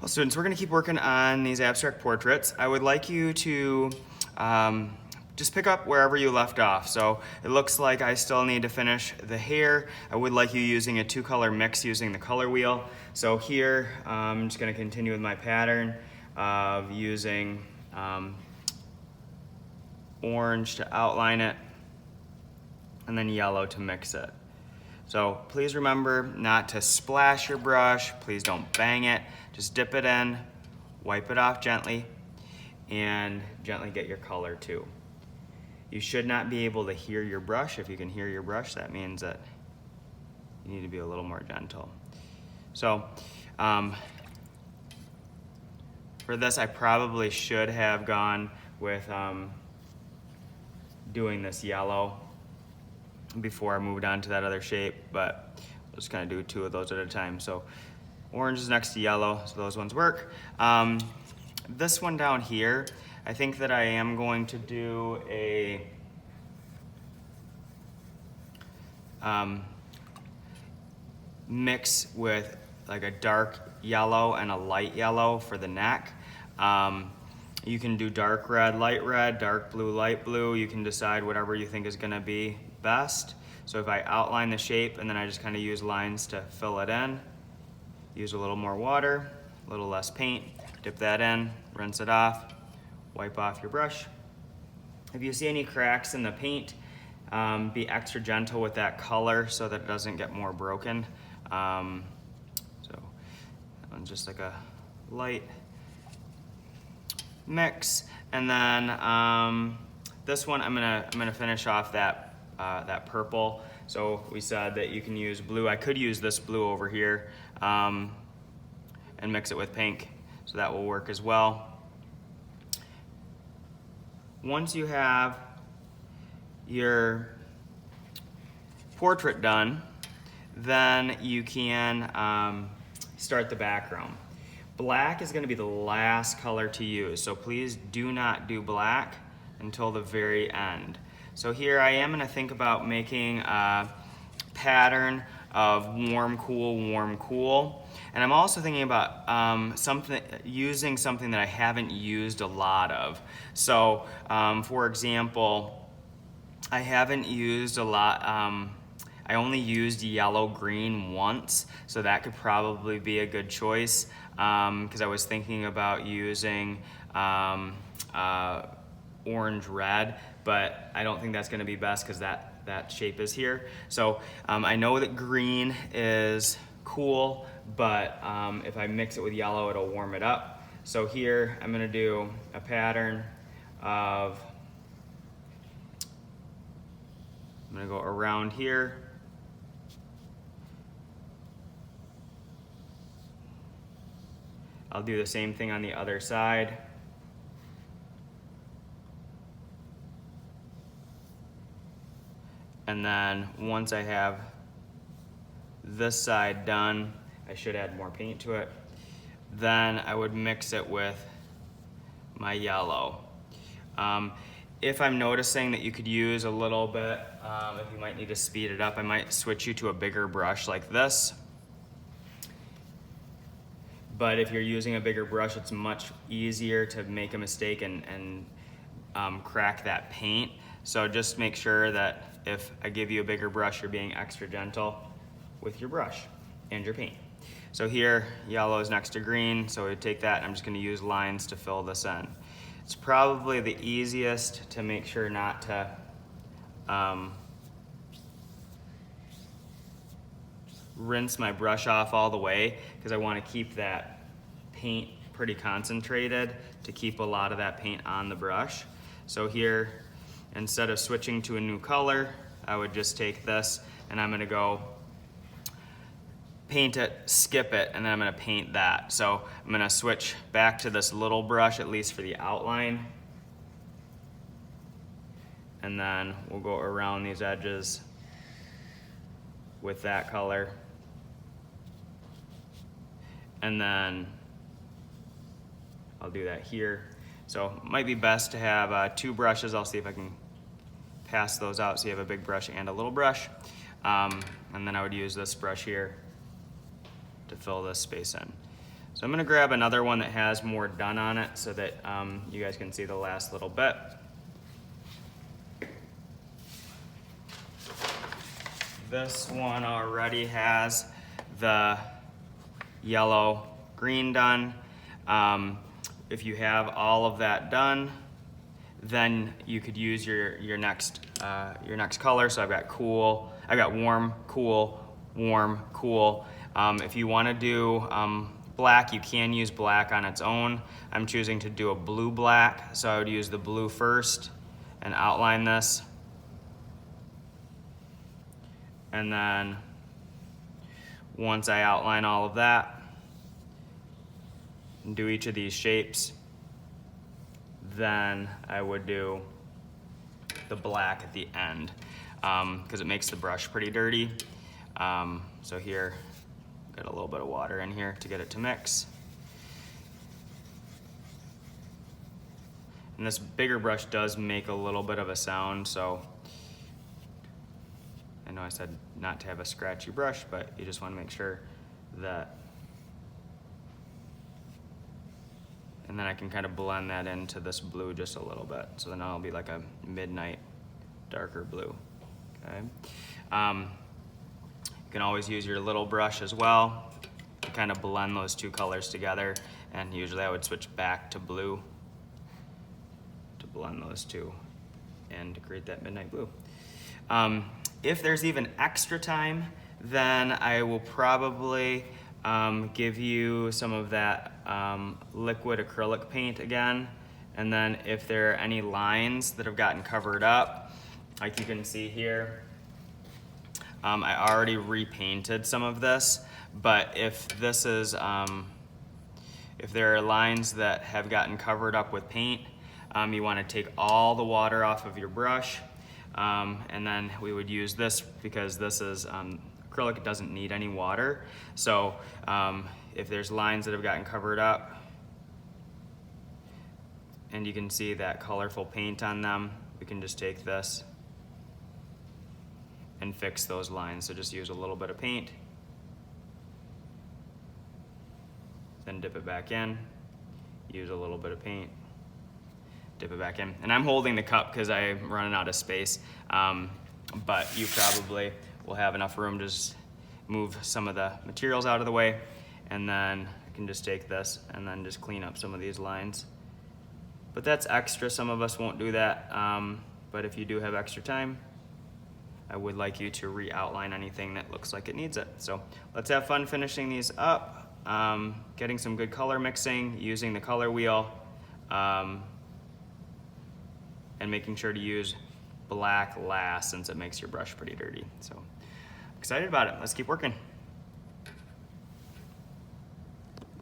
Well, students, we're going to keep working on these abstract portraits. I would like you to just pick up wherever you left off. So it looks like I still need to finish the hair. I would like you using a two-color mix using the color wheel. So here, I'm just going to continue with my pattern of using orange to outline it and then yellow to mix it. So please remember not to splash your brush. Please don't bang it. Just dip it in, wipe it off gently, and gently get your color too. You should not be able to hear your brush. If you can hear your brush, that means that you need to be a little more gentle. So for this, I probably should have gone with doing this yellow before I moved on to that other shape, but I'll just kind of do two of those at a time. So orange is next to yellow, so those ones work. This one down here, I think that I am going to do a mix with like a dark yellow and a light yellow for the neck. You can do dark red, dark blue, light blue. You can decide whatever you think is gonna be best. So if I outline the shape and then I just kind of use lines to fill it in, use a little more water, a little less paint, dip that in, rinse it off, wipe off your brush. If you see any cracks in the paint, be extra gentle with that color so that it doesn't get more broken. So that one's just like a light mix, and then this one I'm gonna finish off that that purple. So we said that you can use blue. I could use this blue over here and mix it with pink, so that will work as well. Once you have your portrait done, then you can start the background. Black is going to be the last color to use, so please do not do black until the very end. So here I am going to think about making a pattern of warm, cool, and I'm also thinking about using something that I haven't used a lot of. So for example, I haven't used a lot, I only used yellow green once, so that could probably be a good choice, because I was thinking about using orange red, but I don't think that's going to be best because that shape is here. So I know that green is cool, but if I mix it with yellow, it'll warm it up. So here I'm going to do a pattern of, I'm going to go around here. I'll do the same thing on the other side. And then once I have this side done, I should add more paint to it. Then I would mix it with my yellow. If I'm noticing that you could use a little bit, if you might need to speed it up, I might switch you to a bigger brush like this. But if you're using a bigger brush, it's much easier to make a mistake and crack that paint. So just make sure that if I give you a bigger brush, you're being extra gentle with your brush and your paint. So here, yellow is next to green, so we take that and I'm just gonna use lines to fill this in. It's probably the easiest to make sure not to rinse my brush off all the way, because I want to keep that paint pretty concentrated to keep a lot of that paint on the brush. So here, instead of switching to a new color, I would just take this and I'm going to go paint it, skip it, and then I'm going to paint that. So I'm going to switch back to this little brush, at least for the outline, and then we'll go around these edges with that color. And then I'll do that here. So it might be best to have two brushes. I'll see if I can pass those out so you have a big brush and a little brush. And then I would use this brush here to fill this space in. So I'm gonna grab another one that has more done on it so that you guys can see the last little bit. This one already has the yellow, green done. If you have all of that done, then you could use your next color. So I've got cool, I've got warm, cool, warm, cool. If you want to do black, you can use black on its own. I'm choosing to do a blue black, so I would use the blue first and outline this. And then once I outline all of that and do each of these shapes, then I would do the black at the end because it makes the brush pretty dirty. So here, got a little bit of water in here to get it to mix. And this bigger brush does make a little bit of a sound, so I know I said not to have a scratchy brush, but you just want to make sure that, and then I can kind of blend that into this blue just a little bit. So then it'll be like a midnight darker blue, okay? You can always use your little brush as well to kind of blend those two colors together. And usually I would switch back to blue to blend those two and to create that midnight blue. If there's even extra time, then I will probably give you some of that liquid acrylic paint again. And then if there are any lines that have gotten covered up, like you can see here, I already repainted some of this, but if this is, if there are lines that have gotten covered up with paint, you want to take all the water off of your brush, and then we would use this because this is acrylic, it doesn't need any water. So if there's lines that have gotten covered up and you can see that colorful paint on them, we can just take this and fix those lines. So just use a little bit of paint, then dip it back in, use a little bit of paint, dip it back in. And I'm holding the cup because I'm running out of space, but you probably will have enough room to just move some of the materials out of the way, and then I can just take this and then just clean up some of these lines. But that's extra, some of us won't do that, but if you do have extra time, I would like you to re-outline anything that looks like it needs it. So let's have fun finishing these up, getting some good color mixing, using the color wheel, and making sure to use black last since it makes your brush pretty dirty. So excited about it. Let's keep working.